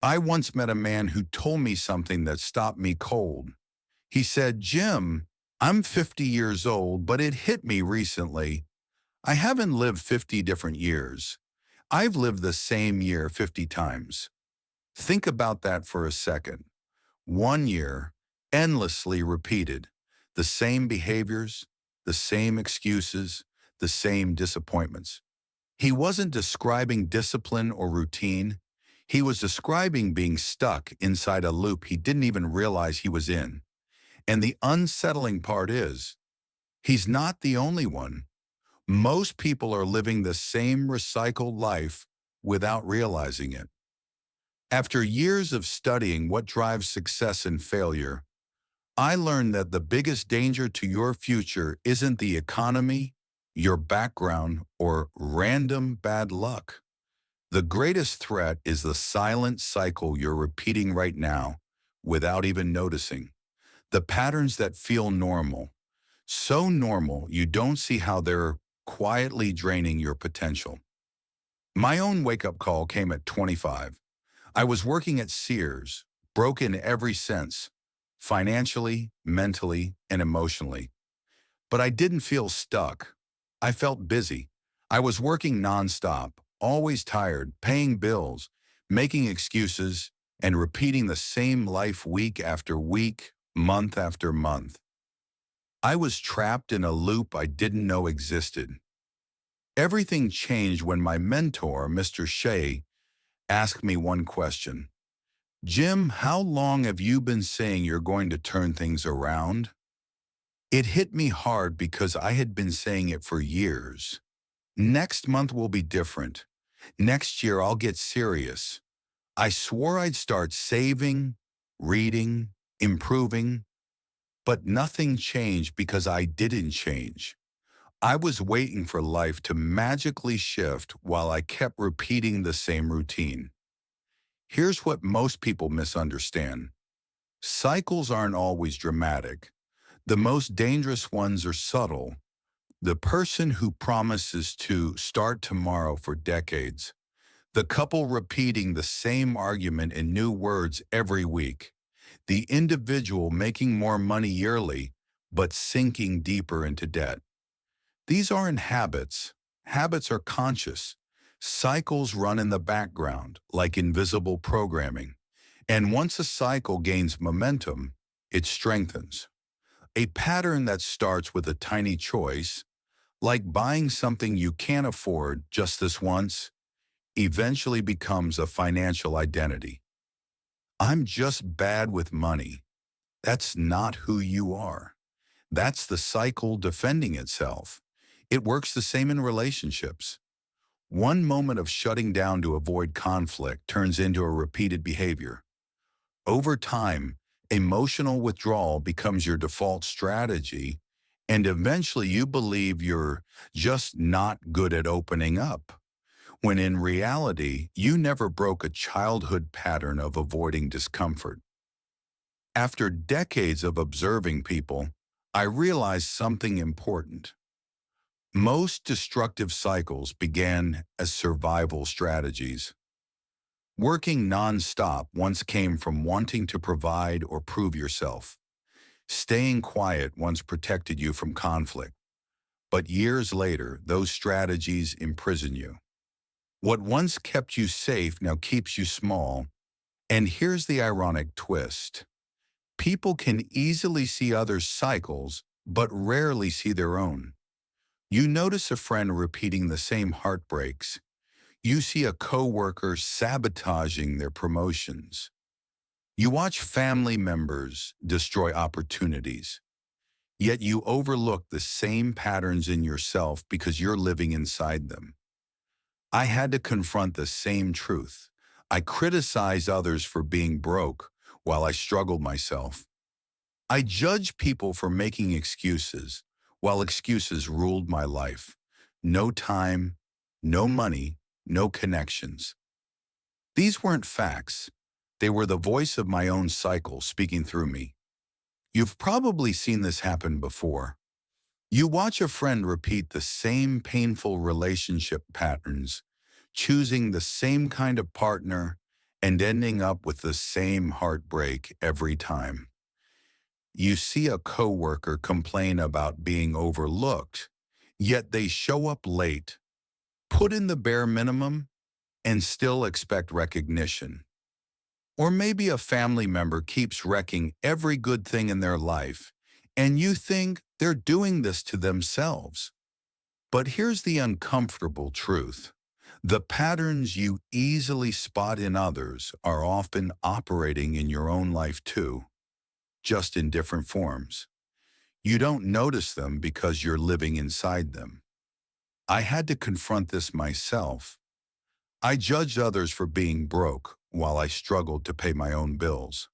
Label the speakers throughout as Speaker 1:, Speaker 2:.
Speaker 1: I once met a man who told me something that stopped me cold. He said, Jim, I'm 50 years old, but it hit me recently. I haven't lived 50 different years. I've lived the same year 50 times. Think about that for a second. 1 year, endlessly repeated. The same behaviors, the same excuses, the same disappointments. He wasn't describing discipline or routine. He was describing being stuck inside a loop he didn't even realize he was in. And the unsettling part is, he's not the only one. Most people are living the same recycled life without realizing it. After years of studying what drives success and failure, I learned that the biggest danger to your future isn't the economy, your background, or random bad luck. The greatest threat is the silent cycle you're repeating right now without even noticing. The patterns that feel normal, so normal you don't see how they're quietly draining your potential. My own wake-up call came at 25. I was working at Sears, broke in every sense, financially, mentally, and emotionally. But I didn't feel stuck. I felt busy. I was working nonstop, always tired, paying bills, making excuses, and repeating the same life week after week, month after month. I was trapped in a loop I didn't know existed. Everything changed when my mentor, Mr. Shea, asked me one question. Jim, how long have you been saying you're going to turn things around? It hit me hard because I had been saying it for years. Next month will be different. Next year I'll get serious. I swore I'd start saving, reading, improving, but nothing changed because I didn't change. I was waiting for life to magically shift while I kept repeating the same routine. Here's what most people misunderstand. Cycles aren't always dramatic. The most dangerous ones are subtle. The person who promises to start tomorrow for decades. The couple repeating the same argument in new words every week. The individual making more money yearly, but sinking deeper into debt. These aren't habits. Habits are conscious. Cycles run in the background, like invisible programming. And once a cycle gains momentum, it strengthens. A pattern that starts with a tiny choice, like buying something you can't afford just this once, eventually becomes a financial identity. I'm just bad with money. That's not who you are. That's the cycle defending itself. It works the same in relationships. One moment of shutting down to avoid conflict turns into a repeated behavior. Over time, emotional withdrawal becomes your default strategy, and eventually you believe you're just not good at opening up, when in reality, you never broke a childhood pattern of avoiding discomfort. After decades of observing people, I realized something important. Most destructive cycles began as survival strategies. Working nonstop once came from wanting to provide or prove yourself. Staying quiet once protected you from conflict. But years later, those strategies imprison you. What once kept you safe now keeps you small. And here's the ironic twist. People can easily see others' cycles, but rarely see their own. You notice a friend repeating the same heartbreaks. You see a coworker sabotaging their promotions. You watch family members destroy opportunities. Yet you overlook the same patterns in yourself because you're living inside them. I had to confront the same truth. I criticized others for being broke while I struggled myself. I judged people for making excuses while excuses ruled my life. No time, no money, no connections. These weren't facts. They were the voice of my own cycle speaking through me. You've probably seen this happen before. You watch a friend repeat the same painful relationship patterns, choosing the same kind of partner, and ending up with the same heartbreak every time. You see a coworker complain about being overlooked, yet they show up late, put in the bare minimum, and still expect recognition. Or maybe a family member keeps wrecking every good thing in their life, and you think they're doing this to themselves. But here's the uncomfortable truth. The patterns you easily spot in others are often operating in your own life too, just in different forms. You don't notice them because you're living inside them. I had to confront this myself. I judged others for being broke while I struggled to pay my own bills.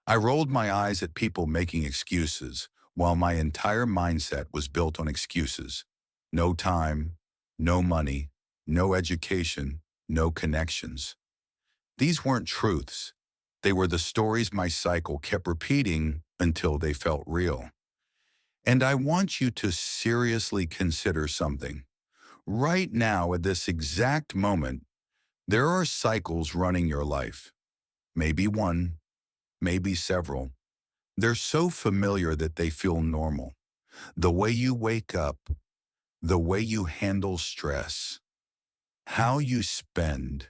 Speaker 1: I rolled my eyes at people making excuses while my entire mindset was built on excuses. No time, no money, no education, no connections. These weren't truths. They were the stories my cycle kept repeating until they felt real. And I want you to seriously consider something. Right now, at this exact moment, there are cycles running your life. Maybe one, maybe several. They're so familiar that they feel normal. The way you wake up, the way you handle stress, how you spend,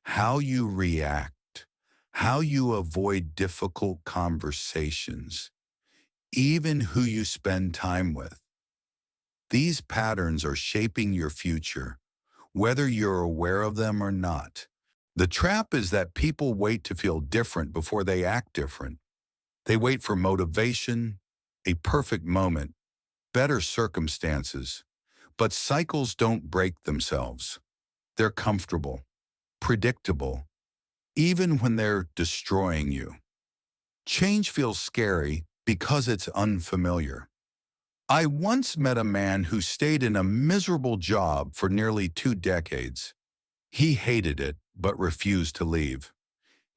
Speaker 1: how you react, how you avoid difficult conversations, even who you spend time with. These patterns are shaping your future, whether you're aware of them or not. The trap is that people wait to feel different before they act different. They wait for motivation, a perfect moment, better circumstances. But cycles don't break themselves. They're comfortable, predictable, even when they're destroying you. Change feels scary because it's unfamiliar. I once met a man who stayed in a miserable job for nearly 2 decades. He hated it, but refused to leave.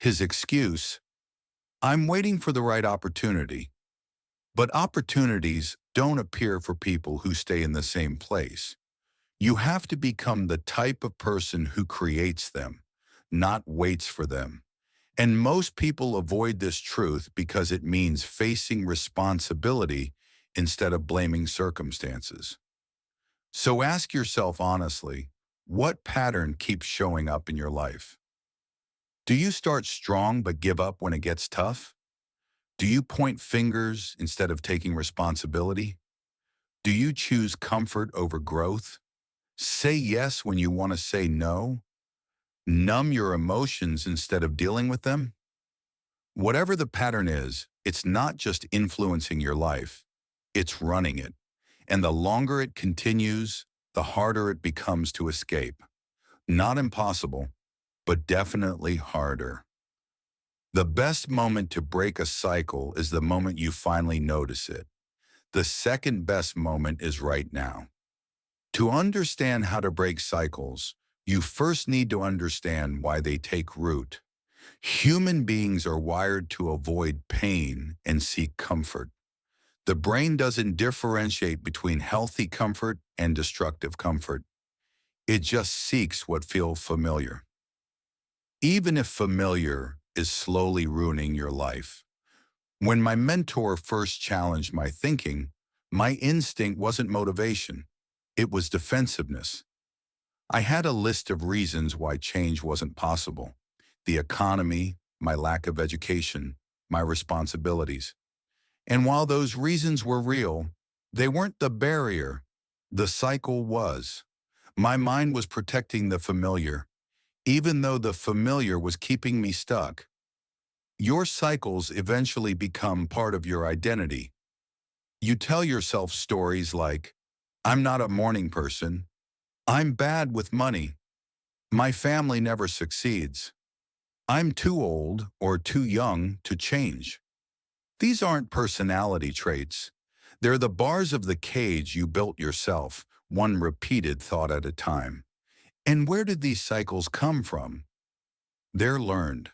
Speaker 1: His excuse, I'm waiting for the right opportunity. But opportunities don't appear for people who stay in the same place. You have to become the type of person who creates them, not waits for them. And most people avoid this truth because it means facing responsibility instead of blaming circumstances. So ask yourself honestly, what pattern keeps showing up in your life? Do you start strong but give up when it gets tough? Do you point fingers instead of taking responsibility? Do you choose comfort over growth? Say yes when you want to say no? Numb your emotions instead of dealing with them? Whatever the pattern is, it's not just influencing your life, it's running it. And the longer it continues, the harder it becomes to escape. Not impossible, but definitely harder. The best moment to break a cycle is the moment you finally notice it. The second best moment is right now. To understand how to break cycles, you first need to understand why they take root. Human beings are wired to avoid pain and seek comfort. The brain doesn't differentiate between healthy comfort and destructive comfort. It just seeks what feels familiar, even if familiar is slowly ruining your life. When my mentor first challenged my thinking, my instinct wasn't motivation. It was defensiveness. I had a list of reasons why change wasn't possible. The economy, my lack of education, my responsibilities. And while those reasons were real, they weren't the barrier. The cycle was. My mind was protecting the familiar, even though the familiar was keeping me stuck. Your cycles eventually become part of your identity. You tell yourself stories like, I'm not a morning person. I'm bad with money. My family never succeeds. I'm too old or too young to change. These aren't personality traits. They're the bars of the cage you built yourself, one repeated thought at a time. And where did these cycles come from? They're learned.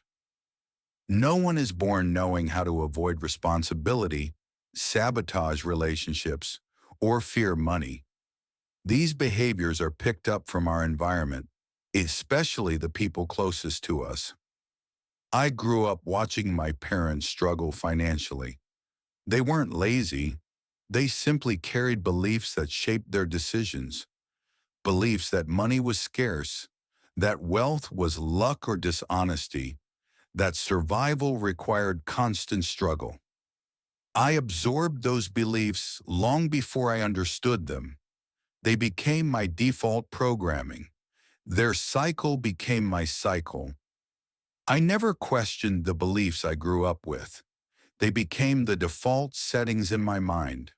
Speaker 1: No one is born knowing how to avoid responsibility, sabotage relationships, or fear money. These behaviors are picked up from our environment, especially the people closest to us. I grew up watching my parents struggle financially. They weren't lazy. They simply carried beliefs that shaped their decisions. Beliefs that money was scarce, that wealth was luck or dishonesty, that survival required constant struggle. I absorbed those beliefs long before I understood them. They became my default programming. Their cycle became my cycle. I never questioned the beliefs I grew up with. They became the default settings in my mind.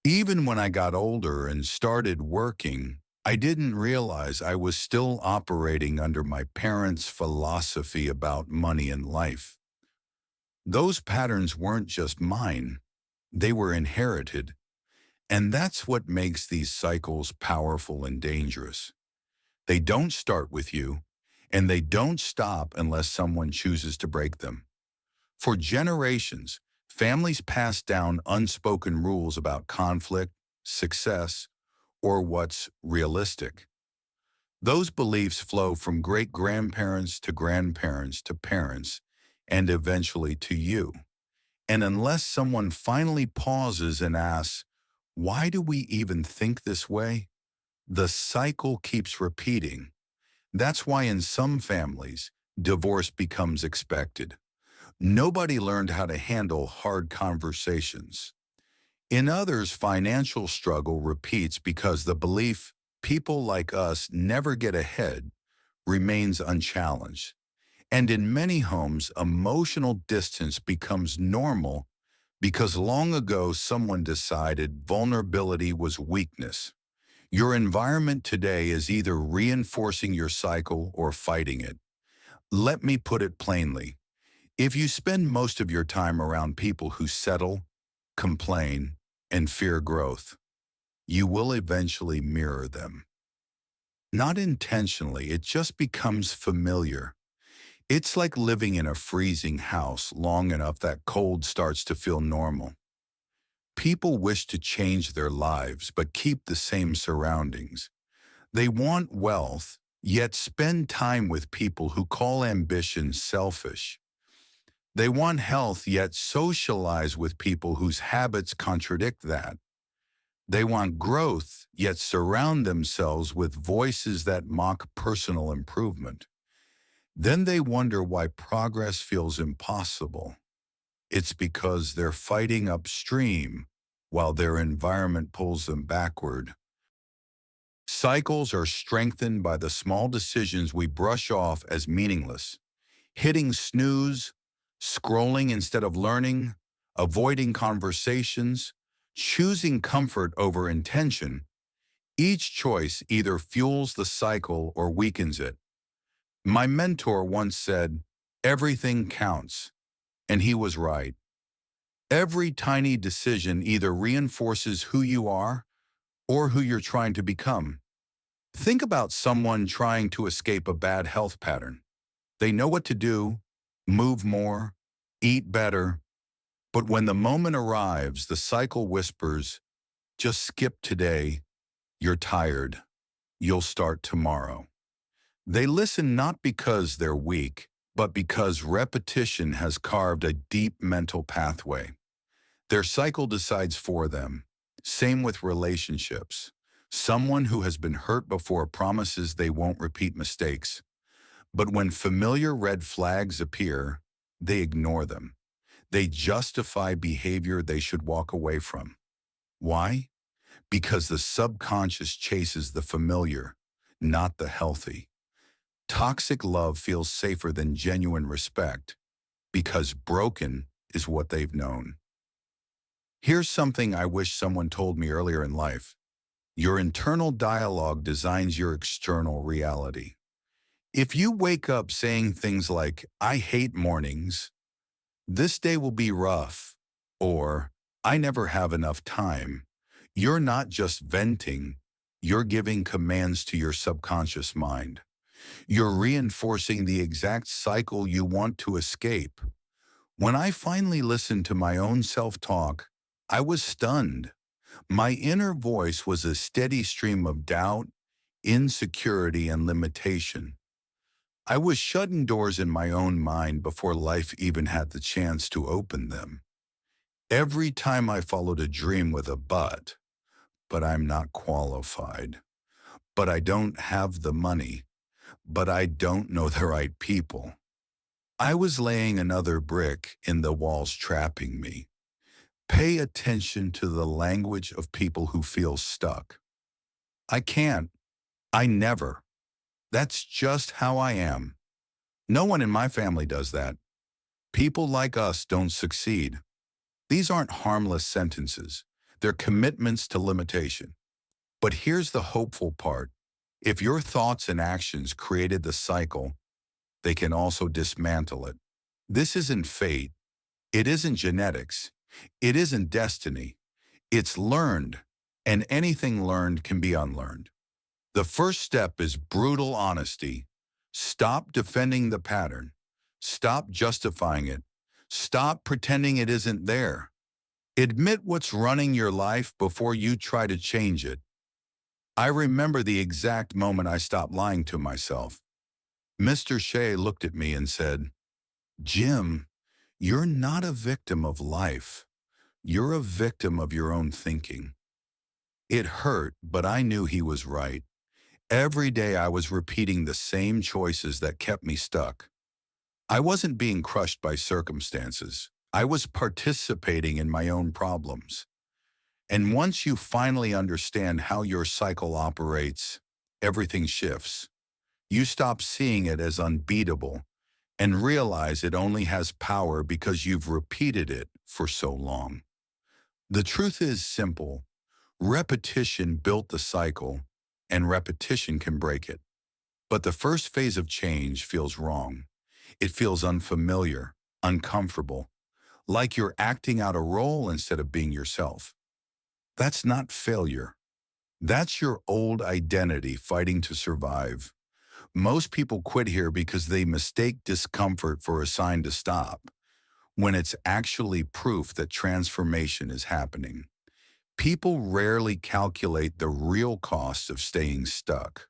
Speaker 1: Even when I got older and started working, I didn't realize I was still operating under my parents' philosophy about money and life. Those patterns weren't just mine, they were inherited. And that's what makes these cycles powerful and dangerous. They don't start with you, and they don't stop unless someone chooses to break them. For generations, families passed down unspoken rules about conflict, success, or what's realistic. Those beliefs flow from great-grandparents to grandparents to parents, and eventually to you. And unless someone finally pauses and asks, why do we even think this way? The cycle keeps repeating. That's why in some families, divorce becomes expected. Nobody learned how to handle hard conversations. In others, financial struggle repeats because the belief people like us never get ahead remains unchallenged. And in many homes, emotional distance becomes normal because long ago someone decided vulnerability was weakness. Your environment today is either reinforcing your cycle or fighting it. Let me put it plainly. If you spend most of your time around people who settle, complain, and fear growth, you will eventually mirror them. Not intentionally, it just becomes familiar. It's like living in a freezing house long enough that cold starts to feel normal. People wish to change their lives but keep the same surroundings. They want wealth, yet spend time with people who call ambition selfish. They want health, yet socialize with people whose habits contradict that. They want growth, yet surround themselves with voices that mock personal improvement. Then they wonder why progress feels impossible. It's because they're fighting upstream while their environment pulls them backward. Cycles are strengthened by the small decisions we brush off as meaningless. Hitting snooze, scrolling instead of learning, avoiding conversations, choosing comfort over intention. Each choice either fuels the cycle or weakens it. My mentor once said, "Everything counts," and he was right. Every tiny decision either reinforces who you are or who you're trying to become. Think about someone trying to escape a bad health pattern. They know what to do, move more, eat better, but when the moment arrives, the cycle whispers, just skip today, you're tired, you'll start tomorrow. They listen not because they're weak, but because repetition has carved a deep mental pathway. Their cycle decides for them. Same with relationships. Someone who has been hurt before promises they won't repeat mistakes. But when familiar red flags appear, they ignore them. They justify behavior they should walk away from. Why? Because the subconscious chases the familiar, not the healthy. Toxic love feels safer than genuine respect because broken is what they've known. Here's something I wish someone told me earlier in life. Your internal dialogue designs your external reality. If you wake up saying things like, "I hate mornings," "This day will be rough," or "I never have enough time," you're not just venting, you're giving commands to your subconscious mind. You're reinforcing the exact cycle you want to escape. When I finally listened to my own self-talk, I was stunned. My inner voice was a steady stream of doubt, insecurity, and limitation. I was shutting doors in my own mind before life even had the chance to open them. Every time I followed a dream with a but I'm not qualified, but I don't have the money, but I don't know the right people. I was laying another brick in the walls trapping me. Pay attention to the language of people who feel stuck. I can't. I never. That's just how I am. No one in my family does that. People like us don't succeed. These aren't harmless sentences. They're commitments to limitation. But here's the hopeful part. If your thoughts and actions created the cycle, they can also dismantle it. This isn't fate. It isn't genetics. It isn't destiny. It's learned, and anything learned can be unlearned. The first step is brutal honesty. Stop defending the pattern. Stop justifying it. Stop pretending it isn't there. Admit what's running your life before you try to change it. I remember the exact moment I stopped lying to myself. Mr. Shea looked at me and said, "Jim, you're not a victim of life. You're a victim of your own thinking." It hurt, but I knew he was right. Every day I was repeating the same choices that kept me stuck. I wasn't being crushed by circumstances. I was participating in my own problems. And once you finally understand how your cycle operates, everything shifts. You stop seeing it as unbeatable and realize it only has power because you've repeated it for so long. The truth is simple. Repetition built the cycle, and repetition can break it. But the first phase of change feels wrong. It feels unfamiliar, uncomfortable, like you're acting out a role instead of being yourself. That's not failure. That's your old identity fighting to survive. Most people quit here because they mistake discomfort for a sign to stop, when it's actually proof that transformation is happening. People rarely calculate the real cost of staying stuck.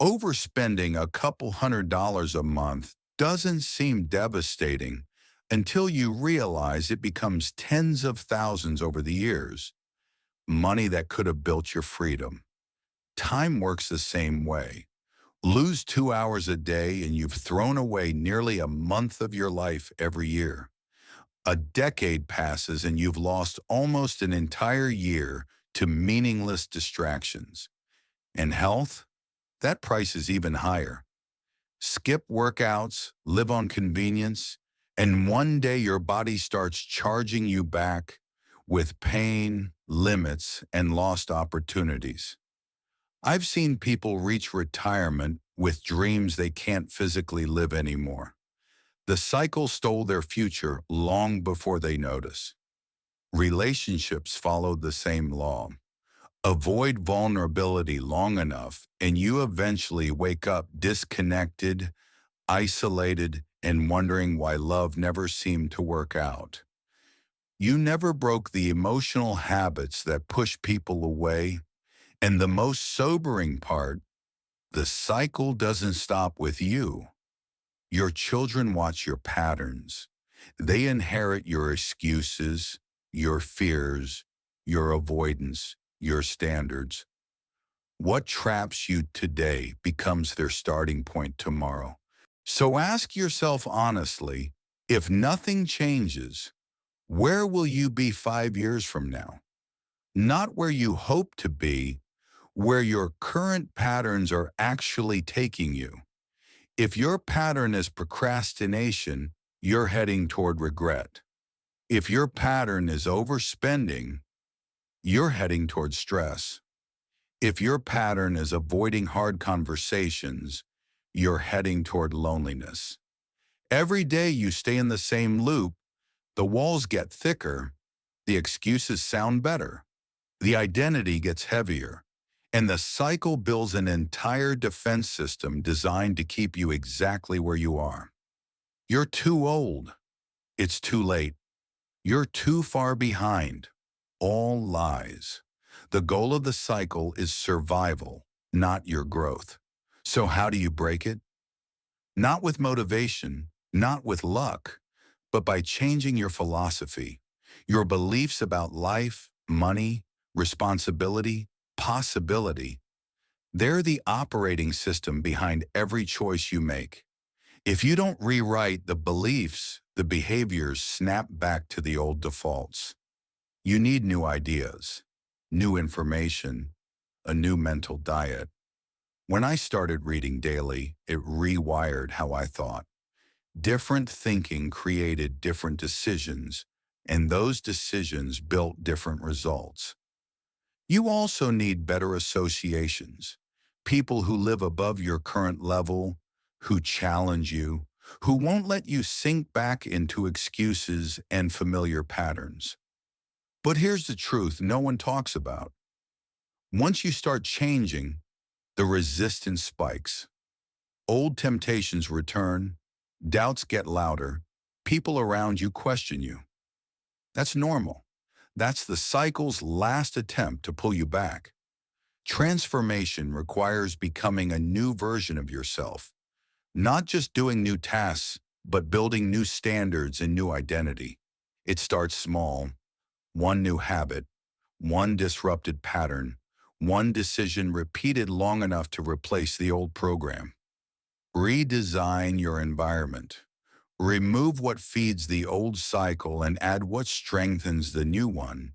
Speaker 1: Overspending a couple $100s a month doesn't seem devastating until you realize it becomes tens of thousands over the years. Money that could have built your freedom. Time works the same way. Lose 2 hours a day and you've thrown away nearly a month of your life every year. A decade passes and you've lost almost an entire year to meaningless distractions. And health? That price is even higher. Skip workouts, live on convenience, and one day your body starts charging you back with pain, limits, and lost opportunities. I've seen people reach retirement with dreams they can't physically live anymore. The cycle stole their future long before they notice. Relationships followed the same law. Avoid vulnerability long enough, and you eventually wake up disconnected, isolated, and wondering why love never seemed to work out. You never broke the emotional habits that push people away, and the most sobering part, the cycle doesn't stop with you. Your children watch your patterns. They inherit your excuses, your fears, your avoidance, your standards. What traps you today becomes their starting point tomorrow. So ask yourself honestly, if nothing changes, where will you be 5 years from now? Not where you hope to be, where your current patterns are actually taking you. If your pattern is procrastination, you're heading toward regret. If your pattern is overspending, you're heading toward stress. If your pattern is avoiding hard conversations, you're heading toward loneliness. Every day you stay in the same loop, the walls get thicker, the excuses sound better, the identity gets heavier, and the cycle builds an entire defense system designed to keep you exactly where you are. You're too old. It's too late. You're too far behind. All lies. The goal of the cycle is survival, not your growth. So how do you break it? Not with motivation, not with luck, but by changing your philosophy, your beliefs about life, money, responsibility, possibility. They're the operating system behind every choice you make. If you don't rewrite the beliefs, the behaviors snap back to the old defaults. You need new ideas, new information, a new mental diet. When I started reading daily, it rewired how I thought. Different thinking created different decisions, and those decisions built different results. You also need better associations, people who live above your current level, who challenge you, who won't let you sink back into excuses and familiar patterns. But here's the truth no one talks about. Once you start changing, the resistance spikes. Old temptations return, doubts get louder, people around you question you. That's normal. That's the cycle's last attempt to pull you back. Transformation requires becoming a new version of yourself, not just doing new tasks, but building new standards and new identity. It starts small, one new habit, one disrupted pattern, one decision repeated long enough to replace the old program. Redesign your environment. Remove what feeds the old cycle and add what strengthens the new one.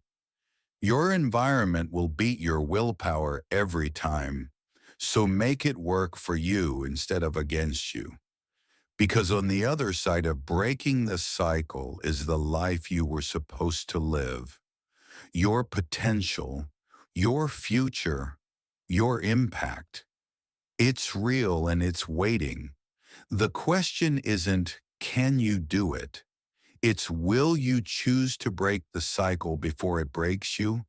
Speaker 1: Your environment will beat your willpower every time, so make it work for you instead of against you. Because on the other side of breaking the cycle is the life you were supposed to live, your potential, your future, your impact. It's real and it's waiting. The question isn't, can you do it? It's, will you choose to break the cycle before it breaks you?